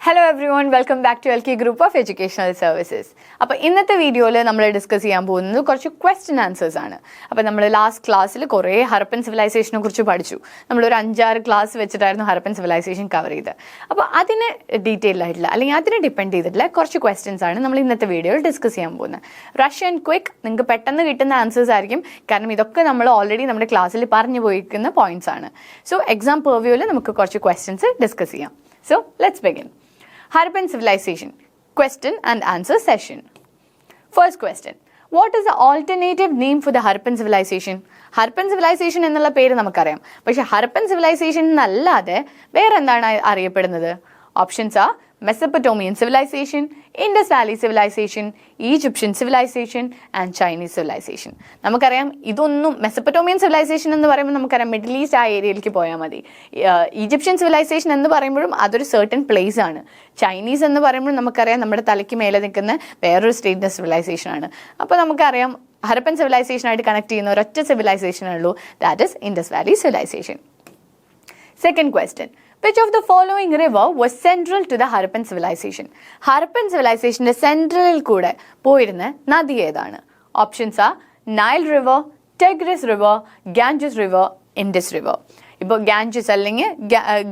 Hello everyone, welcome back to LK Group of Educational Services. അപ്പോൾ ഇന്നത്തെ വീഡിയോയിൽ നമ്മൾ ഡിസ്കസ് ചെയ്യാൻ പോകുന്നത് കുറച്ച് ക്വസ്റ്റ്യൻ ആൻസേഴ്സ് ആണ്. അപ്പോൾ നമ്മൾ ലാസ്റ്റ് ക്ലാസ്സിൽ കുറേ ഹരപ്പൻ സിവിലൈസേഷനെ കുറിച്ച് പഠിച്ചു. നമ്മളൊരു 5-6 ക്ലാസ് വെച്ചിട്ടായിരുന്നു ഹരപ്പൻ സിവിലൈസേഷൻ കവർ ചെയ്തത്. അപ്പോൾ അതിന് ഡീറ്റെയിൽ ആയിട്ടുള്ള അല്ലെങ്കിൽ അതിനെ ഡിപ്പെൻഡ് ചെയ്തിട്ടുള്ള കുറച്ച് ക്വസ്റ്റ്യൻസ് ആണ് നമ്മൾ ഇന്നത്തെ വീഡിയോയിൽ ഡിസ്കസ് ചെയ്യാൻ പോകുന്നത്. റഷ് ആൻഡ് ക്വിക്ക്, നിങ്ങൾക്ക് പെട്ടെന്ന് കിട്ടുന്ന ആൻസേഴ്സ് ആയിരിക്കും, കാരണം ഇതൊക്കെ നമ്മൾ ഓൾറെഡി നമ്മുടെ ക്ലാസ്സിൽ പറഞ്ഞു പോയിരിക്കുന്ന പോയിന്റ്സ് ആണ്. സോ എക്സാം പെർവ്യൂവിൽ നമുക്ക് കുറച്ച് ക്വസ്റ്റ്യൻസ് ഡിസ്കസ് ചെയ്യാം. So let's begin. Harappan civilization, question and answer session. First question, what is the alternative name for the Harappan civilization? Harappan civilization എന്നുള്ള പേര് നമുക്കറിയാം, പക്ഷെ Harappan civilization എന്നല്ലാതെ വേറെ എന്താണ് അറിയപ്പെടുന്നത്? ഓപ്ഷൻസ് ആ Mesopotamian civilization, Indus Valley civilization, Egyptian civilization and Chinese civilization. നമുക്കറിയാം ഇതൊന്നും മെസപ്പൊട്ടോമിയൻ സിവിലൈസേഷൻ എന്ന് പറയുമ്പോൾ നമുക്കറിയാം മിഡിൽ ഈസ്റ്റ് ആ ഏരിയയിലേക്ക് പോയാൽ മതി. ഈജിപ്ഷ്യൻ സിവിലൈസേഷൻ എന്ന് പറയുമ്പോഴും അതൊരു സർട്ടൻ പ്ലേസ് ആണ്. ചൈനീസ് എന്ന് പറയുമ്പോഴും നമുക്കറിയാം നമ്മുടെ തലയ്ക്ക് മേലെ നിൽക്കുന്ന വേറൊരു സ്റ്റേറ്റിൻ്റെ സിവിലൈസേഷൻ ആണ്. അപ്പോൾ നമുക്കറിയാം ഹരപ്പൻ സിവിലൈസേഷനായിട്ട് കണക്ട് ചെയ്യുന്ന ഒരൊറ്റ സിവിലൈസേഷൻ ഉള്ളൂ, that is Indus valley civilisation. Second question, which of the following river was central to the Harappan civilization? Harappan civilizationന്റെ സെൻട്രലിൽ കൂടെ പോയിരുന്ന നദി ഏതാണ്? ഓപ്ഷൻസ് ആ Nile river, Tigris river, Ganges river, Indus river. ഇപ്പോൾ ഗാഞ്ചസ് അല്ലെങ്കിൽ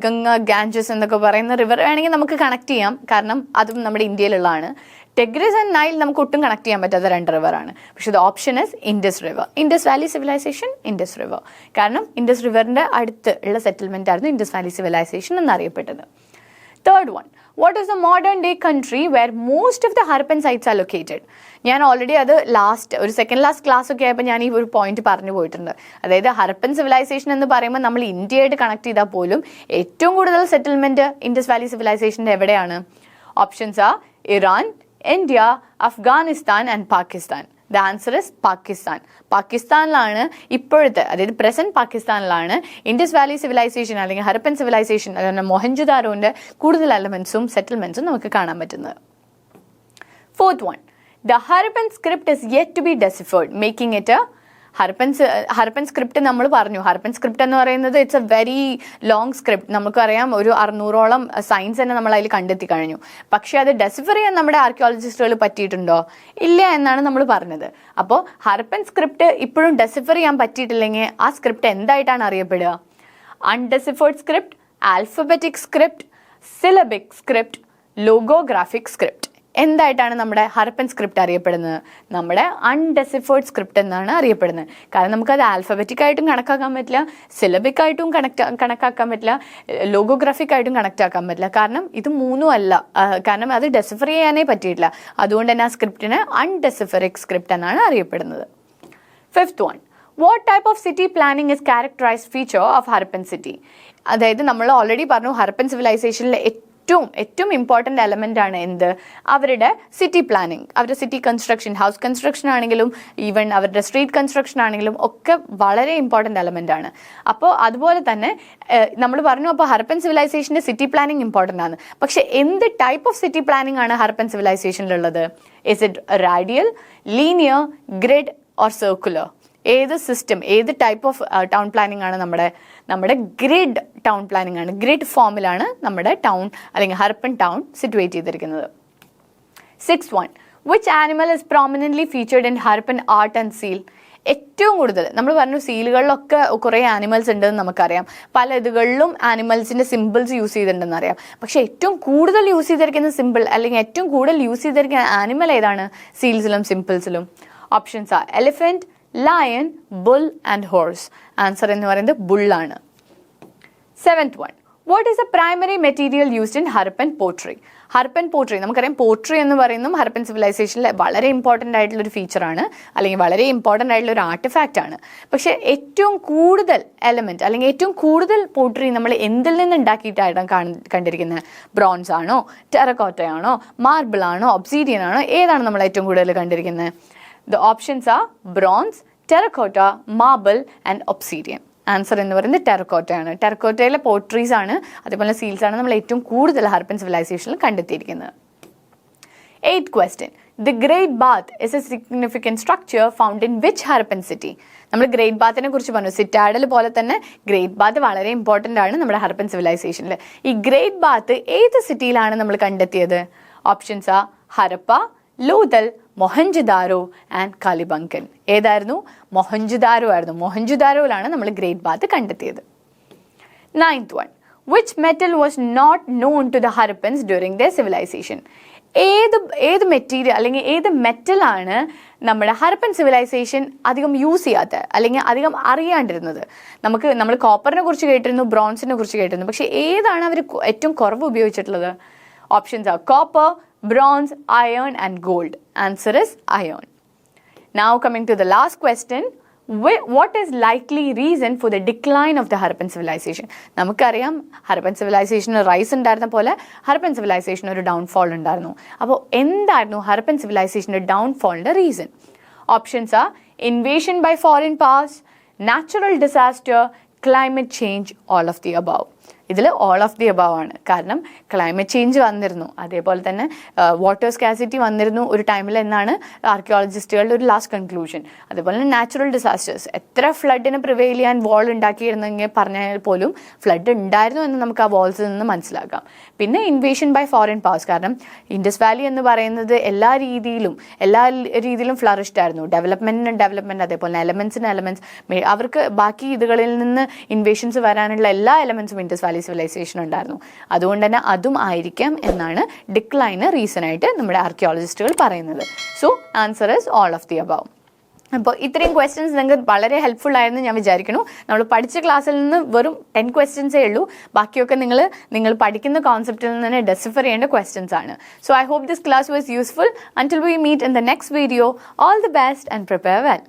ഗംഗ, ഗാഞ്ചസ് എന്നൊക്കെ പറയുന്ന റിവർ വേണമെങ്കിൽ നമുക്ക് കണക്ട് ചെയ്യാം, കാരണം അതും നമ്മുടെ ഇന്ത്യയിലുള്ളതാണ്. ടെഗ്രിസ് ആൻഡ് നൈൽ നമുക്ക് ഒട്ടും കണക്ട് ചെയ്യാൻ പറ്റാത്ത 2 റിവറാണ്. പക്ഷേ ഇത് option is Indus river. Indus valley civilisation, Indus river. കാരണം ഇൻഡസ് റിവറിൻ്റെ അടുത്ത് ഉള്ള സെറ്റിൽമെൻ്റ് ആയിരുന്നു ഇൻഡസ് വാലി സിവിലൈസേഷൻ എന്നറിയപ്പെട്ടത്. Third one, what is the modern day country where most of the Harappan sites are located? ഞാൻ ഓൾറെഡി അത് ഒരു second last class ഒക്കെ ആയപ്പോൾ ഞാൻ ഈ ഒരു പോയിന്റ് പറഞ്ഞു പോയിട്ടുണ്ട്. അതായത് ഹരപ്പൻ സിവിലൈസേഷൻ എന്ന് പറയുമ്പോൾ നമ്മൾ ഇന്ത്യയായിട്ട് കണക്ട് ചെയ്താൽ പോലും ഏറ്റവും കൂടുതൽ സെറ്റിൽമെന്റ് ഇൻഡസ് വാലി സിവിലൈസേഷൻ്റെ എവിടെയാണ്? ഓപ്ഷൻസ് ആ Iran, India, Afghanistan and Pakistan. The answer is Pakistan. പാകിസ്ഥാനിലാണ് ഇപ്പോഴത്തെ, അതായത് പ്രസന്റ് പാകിസ്ഥാനിലാണ് ഇൻഡസ് വാലി സിവിലൈസേഷൻ അല്ലെങ്കിൽ ഹരപ്പൻ സിവിലൈസേഷൻ, അതുപോലെ മൊഹൻജുദാരോന്റെ കൂടുതൽ എലമെന്റ്സും സെറ്റിൽമെന്റ്സും നമുക്ക് കാണാൻ പറ്റുന്നത്. Fourth one, the Harappan script is yet to be deciphered, making it a Harappan script നമ്മൾ പറഞ്ഞു. ഹരപ്പൻ സ്ക്രിപ്റ്റ് എന്ന് പറയുന്നത് it's A very long script. നമുക്കറിയാം ഒരു 600ഓളം സൈൻസ് തന്നെ നമ്മൾ അതിൽ കണ്ടെത്തി കഴിഞ്ഞു. പക്ഷേ അത് ഡെസിഫർ ചെയ്യാൻ നമ്മുടെ ആർക്കിയോളജിസ്റ്റുകൾ പറ്റിയിട്ടുണ്ടോ? ഇല്ല എന്നാണ് നമ്മൾ പറഞ്ഞത്. അപ്പോൾ ഹരപ്പൻ സ്ക്രിപ്റ്റ് ഇപ്പോഴും ഡെസിഫർ ചെയ്യാൻ പറ്റിയിട്ടില്ലെങ്കിൽ ആ സ്ക്രിപ്റ്റ് എന്തായിട്ടാണ് അറിയപ്പെടുക? Undeciphered script, alphabetic script, syllabic script, logographic script. എന്തായിട്ടാണ് നമ്മുടെ ഹരപ്പൻ സ്ക്രിപ്റ്റ് അറിയപ്പെടുന്നത്? നമ്മുടെ അൺഡെസിഫേർഡ് സ്ക്രിപ്റ്റ് എന്നാണ് അറിയപ്പെടുന്നത്. കാരണം നമുക്കത് ആൽഫബറ്റിക് ആയിട്ടും കണക്കാക്കാൻ പറ്റില്ല, സിലബിക് ആയിട്ടും കണക്കാക്കാൻ പറ്റില്ല, ലോഗോഗ്രാഫിക് ആയിട്ടും കണക്റ്റാക്കാൻ പറ്റില്ല. കാരണം ഇത് മൂന്നും അല്ല, കാരണം അത് ഡെസിഫർ ചെയ്യാനേ പറ്റിയിട്ടില്ല. അതുകൊണ്ട് തന്നെ ആ സ്ക്രിപ്റ്റിന് അൺഡെസിഫറിക് സ്ക്രിപ്റ്റ് എന്നാണ് അറിയപ്പെടുന്നത്. Fifth one, what type of city planning is characterized feature of Harappan city? അതായത് നമ്മൾ ഓൾറെഡി പറഞ്ഞു ഹരപ്പൻ സിവിലൈസേഷനിലെ ഏറ്റവും ഇമ്പോർട്ടൻ്റ് എലമെൻ്റ് ആണ് എന്ത്? അവരുടെ സിറ്റി പ്ലാനിങ്, അവരുടെ സിറ്റി കൺസ്ട്രക്ഷൻ, ഹൗസ് കൺസ്ട്രക്ഷൻ ആണെങ്കിലും ഈവൻ അവരുടെ സ്ട്രീറ്റ് കൺസ്ട്രക്ഷൻ ആണെങ്കിലും ഒക്കെ വളരെ ഇമ്പോർട്ടൻ്റ് എലമെൻ്റ് ആണ്. അപ്പോൾ അതുപോലെ തന്നെ നമ്മൾ പറഞ്ഞു, അപ്പോൾ ഹരപ്പൻ സിവിലൈസേഷൻ്റെ സിറ്റി പ്ലാനിങ് ഇമ്പോർട്ടൻ്റ് ആണ്. പക്ഷെ എന്ത് ടൈപ്പ് ഓഫ് സിറ്റി പ്ലാനിങ് ആണ് ഹരപ്പൻ സിവിലൈസേഷനിലുള്ളത്? Is it radial, linear, grid or circular? ഏത് സിസ്റ്റം, ഏത് ടൈപ്പ് ഓഫ് ടൗൺ പ്ലാനിങ് ആണ്? നമ്മുടെ ഗ്രിഡ് ടൗൺ പ്ലാനിങ് ആണ്. ഗ്രിഡ് ഫോമിലാണ് നമ്മുടെ ടൗൺ അല്ലെങ്കിൽ ഹരപ്പൻ ടൗൺ സിറ്റുവേറ്റ് ചെയ്തിരിക്കുന്നത്. 6th one, which animal is prominently featured in Harappan art and seal? ഏറ്റവും കൂടുതൽ നമ്മൾ പറഞ്ഞു സീലുകളിലൊക്കെ കുറേ ആനിമൽസ് ഉണ്ടെന്ന് നമുക്കറിയാം, പല ഇതുകളിലും ആനിമൽസിൻ്റെ സിമ്പിൾസ് യൂസ് ചെയ്തിട്ടുണ്ടെന്ന് അറിയാം. പക്ഷേ ഏറ്റവും കൂടുതൽ യൂസ് ചെയ്തിരിക്കുന്ന സിമ്പിൾ അല്ലെങ്കിൽ ഏറ്റവും കൂടുതൽ യൂസ് ചെയ്തിരിക്കുന്ന ആനിമൽ ഏതാണ് സീൽസിലും സിമ്പിൾസിലും? ഓപ്ഷൻസ് ആ elephant, lion, bull and horse. Answer എന്ന് പറയുന്നത് ബുള്ളാണ്. 7th one, what is the primary material used in Harappan pottery? Harappan pottery, നമുക്കറിയാം പോട്രി എന്ന് പറയുന്നതും ഹരപ്പൻ സിവിലൈസേഷനിലെ വളരെ ഇമ്പോർട്ടൻ്റ് ആയിട്ടുള്ളൊരു ഫീച്ചറാണ്, അല്ലെങ്കിൽ വളരെ ഇമ്പോർട്ടൻ്റ് ആയിട്ടുള്ളൊരു ആർട്ടിഫാക്റ്റ് ആണ്. പക്ഷേ ഏറ്റവും കൂടുതൽ എലമെൻറ്റ് അല്ലെങ്കിൽ ഏറ്റവും കൂടുതൽ പോട്രി നമ്മൾ എന്തിൽ നിന്ന് ഉണ്ടാക്കിയിട്ടാണ് കണ്ടിരിക്കുന്നത്? ബ്രോൺസ് ആണോ, ടെറക്കോട്ടയാണോ, മാർബിൾ ആണോ, ഒബ്സീഡിയൻ ആണോ? ഏതാണ് നമ്മൾ ഏറ്റവും കൂടുതൽ കണ്ടിരിക്കുന്നത്? The options are bronze, terracotta, marble and obsidian. Answer എന്ന് പറയുന്നത് ടെറക്കോട്ടയാണ്. ടെറക്കോട്ടയിലെ പോട്രീസ് ആണ്, അതേപോലെ സീൽസ് ആണ് നമ്മൾ ഏറ്റവും കൂടുതൽ ഹരപ്പൻ സിവിലൈസേഷനിൽ കണ്ടെത്തിയിരിക്കുന്നത്. 8th question, the great bath is A significant structure found in which Harappan city? നമ്മൾ ഗ്രേറ്റ് ബാത്തിനെ കുറിച്ച് പറഞ്ഞു. സിറ്റാഡൽ പോലെ തന്നെ ഗ്രേറ്റ് ബാത്ത് വളരെ ഇമ്പോർട്ടൻ്റ് ആണ് നമ്മുടെ ഹരപ്പൻ സിവിലൈസേഷനിൽ. ഈ ഗ്രേറ്റ് ബാത്ത് ഏത് സിറ്റിയിലാണ് നമ്മൾ കണ്ടെത്തിയത്? ഓപ്ഷൻസ് ആ ഹരപ്പ, ലോഥൽ, മൊഹൻജദാരോ ആൻഡ് കാലിബംഗൻ. ഏതായിരുന്നു? മൊഹൻജദാരോ ആയിരുന്നു. മൊഹൻജദാരോയിലാണ് നമ്മൾ ഗ്രേറ്റ് ബാത്ത് കണ്ടെത്തിയത്. 9th one. Which metal was not known to the Harappans during their civilization? ഏത് മെറ്റീരിയൽ അല്ലെങ്കിൽ ഏത് മെറ്റലാണ് നമ്മുടെ ഹരപ്പൻ സിവിലൈസേഷൻ അധികം യൂസ് ചെയ്യാത്ത അല്ലെങ്കിൽ അധികം അറിയാണ്ടിരുന്നത്? നമ്മൾ കോപ്പറിനെ കുറിച്ച് കേട്ടിരുന്നു, ബ്രോൺസിനെ കുറിച്ച് കേട്ടിരുന്നു, പക്ഷേ ഏതാണ് അവർ ഏറ്റവും കുറവ് ഉപയോഗിച്ചിട്ടുള്ളത്? ഓപ്ഷൻസ് ആ copper, bronze, iron and gold. Answer is iron. Now coming to the last question. What is likely reason for the decline of the Harappan civilization? നമുക്കറിയാം ഹരപ്പൻ സിവിലൈസേഷന് റൈസ് ഉണ്ടായിരുന്ന പോലെ ഹരപ്പൻ സിവിലൈസേഷന് ഒരു ഡൗൺഫോൾ ഉണ്ടായിരുന്നു. അപ്പോൾ എന്തായിരുന്നു ഹരപ്പൻ സിവിലൈസേഷൻ്റെ ഡൗൺഫോളിൻ്റെ reason? Options A invasion by foreign powers, natural disaster, climate change, all of the above. ഇതിൽ ഓൾ ഓഫ് ദി അബവ് ആണ്. കാരണം ക്ലൈമറ്റ് ചേഞ്ച് വന്നിരുന്നു, അതേപോലെ തന്നെ വാട്ടർ സ്കാസിറ്റി വന്നിരുന്നു ഒരു ടൈമിൽ എന്നാണ് ആർക്കിയോളജിസ്റ്റുകളുടെ ഒരു ലാസ്റ്റ് കൺക്ലൂഷൻ. അതേപോലെ തന്നെ നാച്ചുറൽ ഡിസാസ്റ്റേഴ്സ്, എത്ര ഫ്ലഡിനെ പ്രിവെയിൽ ചെയ്യാൻ വാൾ ഉണ്ടാക്കിയിരുന്നെങ്കിൽ പറഞ്ഞാൽ പോലും ഫ്ലഡ് ഉണ്ടായിരുന്നു എന്ന് നമുക്ക് ആ വാൾസിൽ നിന്ന് മനസ്സിലാക്കാം. പിന്നെ ഇൻവേഷൻ ബൈ ഫോറിൻ പവേഴ്സ്, കാരണം ഇൻഡസ് വാലി എന്ന് പറയുന്നത് എല്ലാ രീതിയിലും ഫ്ലറിഷ്ഡ് ആയിരുന്നു. ഡെവലപ്മെൻറ്റ്, അതേപോലെ എലമെൻസിന് എലമെൻറ്റ്സ്, അവർക്ക് ബാക്കി ഇതുകളിൽ നിന്ന് ഇൻവേഷൻസ് വരാനുള്ള എല്ലാ എലമെൻറ്റ്സും ഇൻഡസ് വാലി സിവിലൈസേഷൻ ഉണ്ടായിരുന്നു. അതുകൊണ്ട് തന്നെ അതും ആയിരിക്കാം എന്നാണ് ഡിക്ലൈന് റീസണായിട്ട് നമ്മുടെ ആർക്കിയോളജിസ്റ്റുകൾ പറയുന്നത്. So answer is all of the above. അപ്പോൾ ഇത്രയും ക്വസ്റ്റ്യൻസ് നിങ്ങൾക്ക് വളരെ ഹെൽപ്ഫുൾ ആയെന്ന് ഞാൻ വിചാരിക്കുന്നു. നമ്മൾ പഠിച്ച ക്ലാസ്സിൽ നിന്ന് വെറും 10 ക്വസ്റ്റ്യൻസേ ഉള്ളൂ. ബാക്കിയൊക്കെ നിങ്ങൾ പഠിക്കുന്ന കോൺസെപ്റ്റിൽ നിന്ന് തന്നെ ഡെസിഫർ ചെയ്യേണ്ട ക്വസ്റ്റ്യൻസ് ആണ്. So I hope this class was useful. Until we meet in the next video, all the best and prepare well.